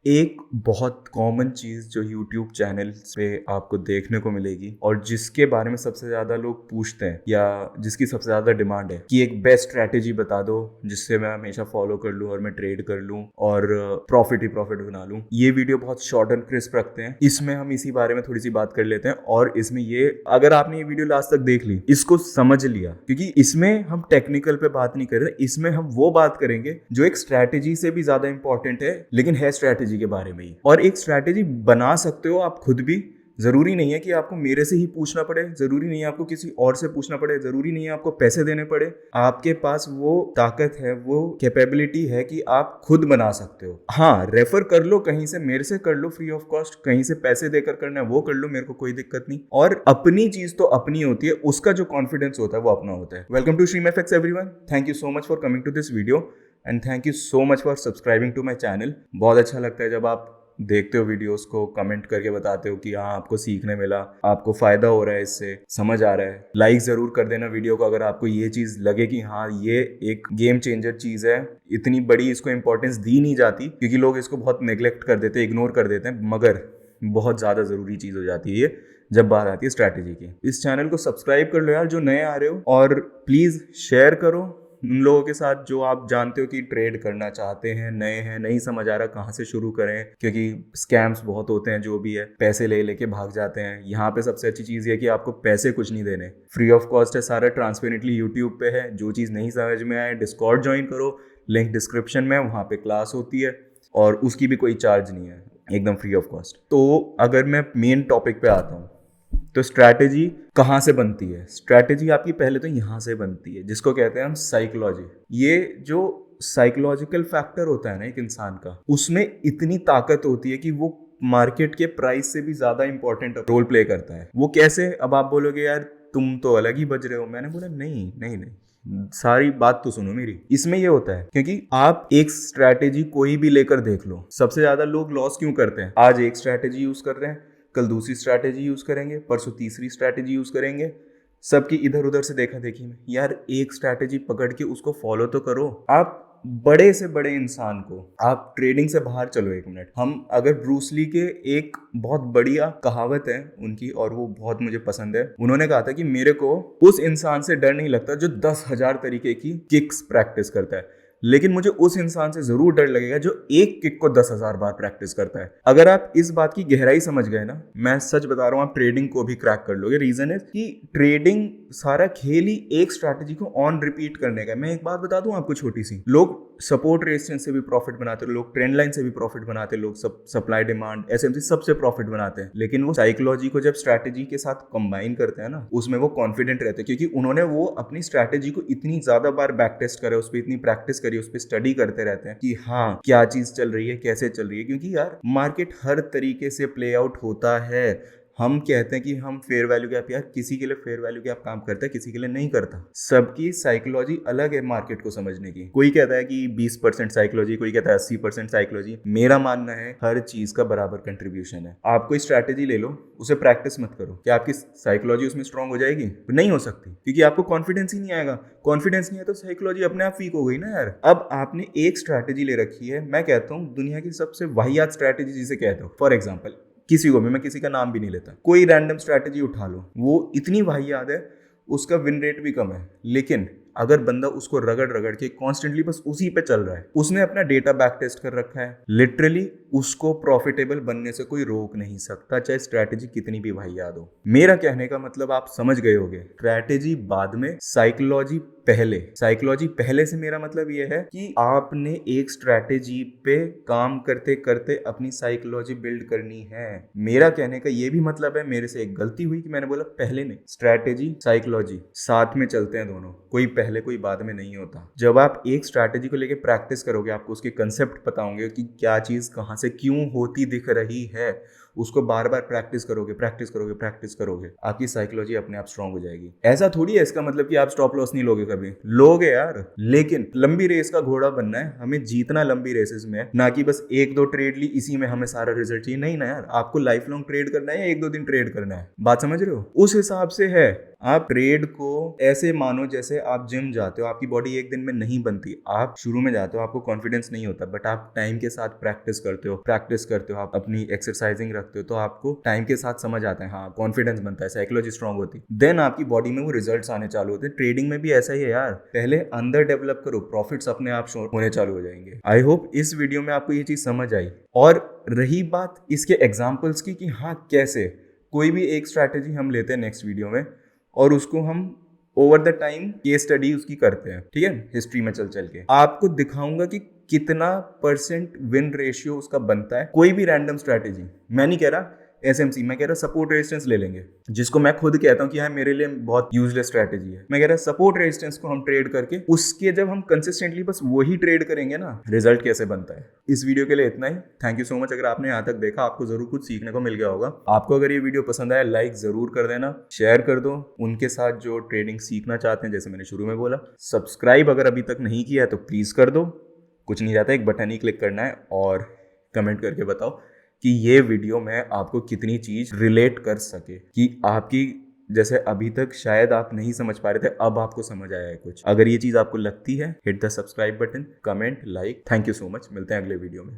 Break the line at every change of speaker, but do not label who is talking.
एक बहुत कॉमन चीज जो यूट्यूब चैनल पे आपको देखने को मिलेगी और जिसके बारे में सबसे ज्यादा लोग पूछते हैं या जिसकी सबसे ज्यादा डिमांड है कि एक बेस्ट स्ट्रैटेजी बता दो जिससे मैं हमेशा फॉलो कर लूं और मैं ट्रेड कर लूं और प्रॉफिट ही प्रॉफिट बना लूं। ये वीडियो बहुत शॉर्ट एंड क्रिस्प रखते हैं, इसमें हम इसी बारे में थोड़ी सी बात कर लेते हैं। और इसमें ये अगर आपने ये वीडियो लास्ट तक देख ली, इसको समझ लिया, क्योंकि इसमें हम टेक्निकल पे बात नहीं कर रहे, इसमें हम वो बात करेंगे जो एक स्ट्रैटेजी से भी ज्यादा इंपॉर्टेंट है लेकिन है स्ट्रैटेजी के बारे में ही। और एक स्ट्रैटेजी बना सकते हो आप खुद भी। जरूरी नहीं है कि आपको मेरे से ही पूछना पड़े, जरूरी नहीं है आपको किसी और से पूछना पड़े, जरूरी नहीं है आपको पैसे देने पड़े। आपके पास वो ताकत है, वो कैपेबिलिटी है कि आप खुद बना सकते हो। हाँ, रेफर कर लो, कहीं से मेरे से कर लो फ्री ऑफ कॉस्ट, कहीं से पैसे देकर करना है वो कर लो, मेरे को कोई दिक्कत नहीं। और अपनी चीज तो अपनी होती है, उसका जो कॉन्फिडेंस होता है वो अपना होता है। Welcome to Stream FX everyone. Thank you so much for coming to this video and thank you so much for subscribing to my channel. बहुत अच्छा लगता है जब आप देखते हो वीडियोस को, कमेंट करके बताते हो कि हाँ आपको सीखने मिला, आपको फायदा हो रहा है, इससे समझ आ रहा है। लाइक जरूर कर देना वीडियो को अगर आपको ये चीज लगे कि हाँ ये एक गेम चेंजर चीज है। इतनी बड़ी इसको इंपॉर्टेंस दी नहीं जाती क्योंकि लोग इसको बहुत नेग्लेक्ट कर देते हैं, इग्नोर कर देते हैं, मगर बहुत ज्यादा जरूरी चीज हो जाती है ये जब बात आती है स्ट्रैटेजी की। इस चैनल को सब्सक्राइब कर लो यार जो नए आ रहे हो, और प्लीज शेयर करो उन लोगों के साथ जो आप जानते हो कि ट्रेड करना चाहते हैं, नए हैं, नहीं समझ आ रहा कहाँ से शुरू करें, क्योंकि स्कैम्स बहुत होते हैं, जो भी है पैसे ले लेके भाग जाते हैं। यहाँ पे सबसे अच्छी चीज़ ये कि आपको पैसे कुछ नहीं देने, फ्री ऑफ कॉस्ट है, सारा ट्रांसपेरेंटली यूट्यूब पे है। जो चीज़ नहीं समझ में आए डिस्कॉर्ड ज्वाइन करो, लिंक डिस्क्रिप्शन में, वहाँ पे क्लास होती है और उसकी भी कोई चार्ज नहीं है, एकदम फ्री ऑफ कॉस्ट। तो अगर मैं मेन टॉपिक पे आता हूँ तो स्ट्रैटेजी कहाँ से बनती है? स्ट्रैटेजी आपकी पहले तो यहाँ से बनती है, जिसको कहते हैं हम साइकोलॉजी। ये जो साइकोलॉजिकल फैक्टर होता है ना एक इंसान का, उसमें इतनी ताकत होती है कि वो मार्केट के प्राइस से भी ज्यादा इंपॉर्टेंट रोल प्ले करता है। वो कैसे? अब आप बोलोगे यार तुम तो अलग ही बज रहे हो। मैंने बोला नहीं नहीं नहीं, सारी बात तो सुनो मेरी। इसमें ये होता है क्योंकि आप एक स्ट्रैटेजी कोई भी लेकर देख लो, सबसे ज्यादा लोग लॉस क्यों करते हैं? आज एक स्ट्रैटेजी यूज कर रहे हैं, कल दूसरी स्ट्रैटेजी यूज करेंगे, परसों तीसरी स्ट्रैटेजी यूज करेंगे, सबकी इधर उधर से देखा देखी में। यार एक स्ट्रैटेजी पकड़ के उसको फॉलो तो करो। आप बड़े से बड़े इंसान को, आप ट्रेडिंग से बाहर चलो एक मिनट, हम अगर ब्रूसली के एक बहुत बढ़िया कहावत है उनकी और वो बहुत मुझे पसंद है। उन्होंने कहा था कि मेरे को उस इंसान से डर नहीं लगता जो 10,000 तरीके की किक्स प्रैक्टिस करता है, लेकिन मुझे उस इंसान से जरूर डर लगेगा जो एक किक को 10,000 बार प्रैक्टिस करता है। अगर आप इस बात की गहराई समझ गए ना, मैं सच बता रहा हूँ, आप ट्रेडिंग को भी क्रैक कर लोगे। रीजन है कि ट्रेडिंग सारा खेल ही एक स्ट्रैटेजी को ऑन रिपीट करने का। मैं एक बात बता दूं आपको छोटी सी, लोग सपोर्ट रेजिस्टेंस से भी प्रॉफिट बनाते हैं, लोग ट्रेंड लाइन से भी प्रॉफिट बनाते हैं, लोग सप्लाई डिमांड एसएमसी सबसे प्रॉफिट बनाते हैं, लेकिन वो साइकोलॉजी को जब स्ट्रैटेजी के साथ कंबाइन करते हैं ना, उसमें वो कॉन्फिडेंट रहते हैं क्योंकि उन्होंने वो अपनी स्ट्रैटेजी को इतनी ज्यादा बार बैक टेस्ट करा, उस पर इतनी प्रैक्टिस करी, उस पर स्टडी करते रहते हैं कि हाँ क्या चीज चल रही है, कैसे चल रही है। क्योंकि यार मार्केट हर तरीके से प्ले आउट होता है। हम कहते हैं कि हम फेयर वैल्यू गैप, यार किसी के लिए फेयर वैल्यू गैप काम करता है, किसी के लिए नहीं करता। सबकी साइकोलॉजी अलग है मार्केट को समझने की। कोई कहता है कि 20% साइकोलॉजी, कोई कहता है 80% साइकोलॉजी। मेरा मानना है हर चीज का बराबर कंट्रीब्यूशन है। आप कोई स्ट्रैटेजी ले लो, उसे प्रैक्टिस मत करो, क्या आपकी साइकोलॉजी उसमें स्ट्रांग हो जाएगी? नहीं हो सकती, क्योंकि आपको कॉन्फिडेंस ही नहीं आएगा। कॉन्फिडेंस नहीं है तो साइकोलॉजी अपने आप वीक हो गई ना यार। अब आपने एक स्ट्रैटेजी ले रखी है, मैं कहता हूँ दुनिया की सबसे वाहियात स्ट्रैटेजी जिसे कहते हो, फॉर एग्जाम्पल किसी को भी, मैं किसी का नाम भी नहीं लेता, कोई रैंडम स्ट्रैटेजी उठा लो, वो इतनी वाहियात है, उसका विन रेट भी कम है, लेकिन अगर बंदा उसको रगड़ रगड़ के कॉन्स्टेंटली बस उसी पे चल रहा है, उसने अपना डेटा बैक टेस्ट कर रखा है, लिटरली उसको प्रॉफिटेबल बनने से कोई रोक नहीं सकता, चाहे स्ट्रैटेजी कितनी भी वाहियात हो। मेरा कहने का मतलब आप समझ गए होगे, स्ट्रैटेजी बाद में, साइकोलॉजी पहले। साइकोलॉजी पहले से मेरा मतलब यह है कि आपने एक स्ट्रैटेजी पे काम करते करते अपनी साइकोलॉजी बिल्ड करनी है। मेरा कहने का ये भी मतलब है, मेरे से एक गलती हुई कि मैंने बोला पहले नहीं, स्ट्रैटेजी साइकोलॉजी साथ में चलते हैं दोनों, कोई पहले कोई बाद में नहीं होता। जब आप एक स्ट्रैटेजी को लेके प्रैक्टिस करोगे, आपको उसके कंसेप्ट पता होंगे कि क्या चीज कहाँ से क्यों होती दिख रही है, उसको बार बार प्रैक्टिस करोगे प्रैक्टिस करोगे प्रैक्टिस करोगे, आपकी साइकोलॉजी अपने आप स्ट्रांग हो जाएगी। ऐसा थोड़ी है इसका मतलब कि आप स्टॉप लॉस नहीं लोगे, कभी लोगे यार, लेकिन लंबी रेस का घोड़ा बनना है, हमें जीतना लंबी रेसेस में, ना कि बस एक दो ट्रेड ली इसी में हमें सारा रिजल्ट चाहिए। नहीं ना यार, आपको लाइफ लॉन्ग ट्रेड करना है या एक दो दिन ट्रेड करना है, बात समझ रहे हो? उस हिसाब से है। आप ट्रेड को ऐसे मानो जैसे आप जिम जाते हो, आपकी बॉडी एक दिन में नहीं बनती। आप शुरू में जाते हो, आपको कॉन्फिडेंस नहीं होता, बट आप टाइम के साथ प्रैक्टिस करते हो, आप अपनी एक्सरसाइजिंग रखते हो, तो आपको टाइम के साथ समझ आता है, हाँ कॉन्फिडेंस बनता है, साइकोलॉजी स्ट्रांग होती है, देन आपकी बॉडी में वो रिजल्ट्स आने चालू होते हैं। ट्रेडिंग में भी ऐसा ही है यार, पहले अंदर डेवलप करो, प्रॉफिट्स अपने आप होने चालू हो जाएंगे। आई होप इस वीडियो में आपको ये चीज समझ आई। और रही बात इसके एग्जाम्पल्स की कि हाँ कैसे, कोई भी एक स्ट्रैटेजी हम लेते हैं नेक्स्ट वीडियो में और उसको हम over the time case study उसकी करते हैं, ठीक है, हिस्ट्री में चल चल के आपको दिखाऊंगा कि कितना % विन रेशियो उसका बनता है। कोई भी रैंडम स्ट्रैटेजी, मैं नहीं कह रहा एसएमसी, मैं कह रहा सपोर्ट रेजिस्टेंस ले लेंगे, जिसको मैं खुद कहता हूँ कि हाँ मेरे लिए बहुत यूजलेस स्ट्रैटेजी है। मैं कह रहा सपोर्ट रेजिस्टेंस को हम ट्रेड करके उसके जब हम कंसिस्टेंटली बस वही ट्रेड करेंगे ना, रिजल्ट कैसे बनता है। इस वीडियो के लिए इतना ही। Thank you so much. अगर आपने यहाँ तक देखा, आपको जरूर कुछ सीखने को मिल गया होगा। आपको अगर ये वीडियो पसंद आया, लाइक जरूर कर देना, शेयर कर दो उनके साथ जो ट्रेडिंग सीखना चाहते हैं, जैसे मैंने शुरू में बोला। सब्सक्राइब अगर अभी तक नहीं किया है तो प्लीज कर दो, कुछ नहीं जाता, एक बटन ही क्लिक करना है। और कमेंट करके बताओ कि ये वीडियो में आपको कितनी चीज रिलेट कर सके, कि आपकी जैसे अभी तक शायद आप नहीं समझ पा रहे थे, अब आपको समझ आया है कुछ। अगर ये चीज आपको लगती है, hit the subscribe button, comment, like. Thank you so much, मिलते हैं अगले वीडियो में।